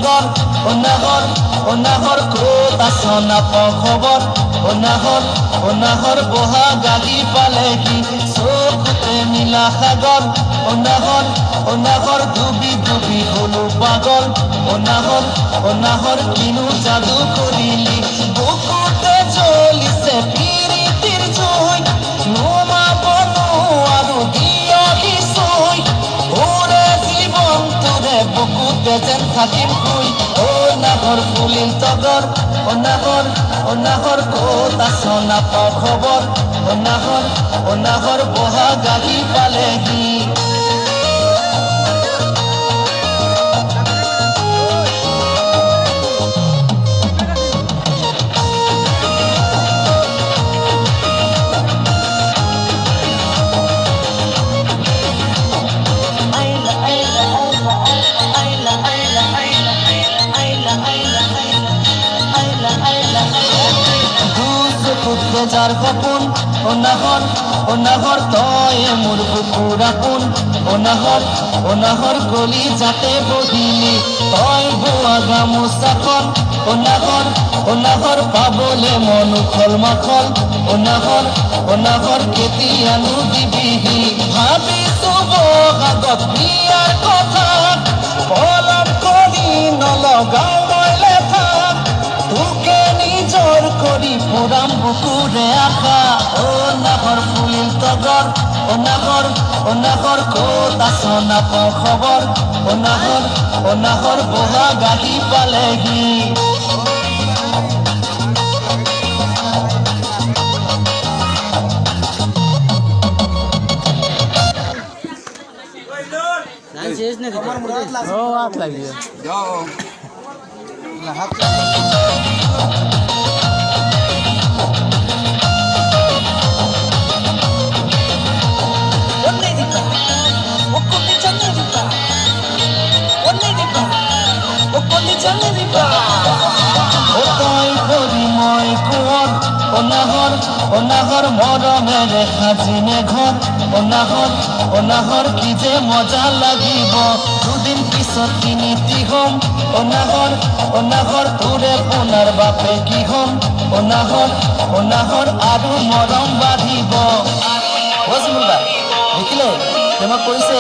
সাগর অনাহর ক'ত আছ নাপাওঁ খবৰ অনাহর বহাগাগি পালেহি চকুতে নীলা সাগৰ অনাহর ডুবি ডুবি হলো পাগল অনাহর কিনো যাদু কৰিলি বুকুতে জ্বলিছে প্ৰীতিৰ জুই নুমাব নোৱাৰো দিয়হি চুই ওৰে জীৱন তোৰে বুকুতে যেন থাকিম শুই অনাহর ফুলিল তগৰ অনাহর ক'ত আছ নাপাওঁ খবৰ অনাহর বহাগাগি পালেহি যার সপোন অনাহর তয়ে মোৰ বুকুৰ আপোন অনাহর গলি যাতে বহিলি তই বোৱা গামোচাখন অনাহর পাবলে মন উখল মাখল অনাহর কেতিয়ানো দিবিহি ভাবিছো বহাগত বিয়াৰ কথা পলম কৰি নলগাও মই লেঠা তোকে নিজৰ কৰি পুৰাম বুকুৰে আশা অনাহর ফুলিল তগৰ অনাহর ক'ত আছ নাপাওঁ খবৰ অনাহর বহাগাগি পালেহি हाथ लग অনাহর মৰমেৰে সাজিনে ঘৰ অনাহর কি যে মজা লাগিব দুদিন পিছত তিনিটি হম অনাহর তোৰে পোনাৰ বাপে কি হম অনাহর আৰু মৰম বাঢ়িব দেখিলে তোমাক কৈছে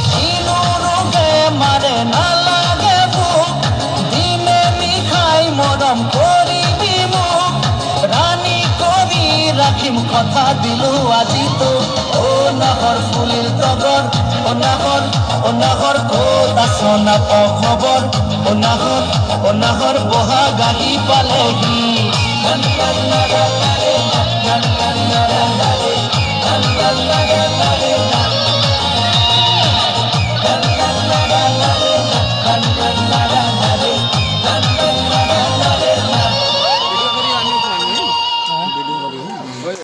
কিনো ৰোগে মাৰে নালাগে ভোক দিনে নিশাই মৰম কৰিবি মোক ৰাণী কৰি ৰাখিম কথা দিলো আজি তো অনাহর ফুলিল তগৰ অনাহর ক'ত আছ নাপাওঁ খবৰ অনাহর বহাগাগি পালেহি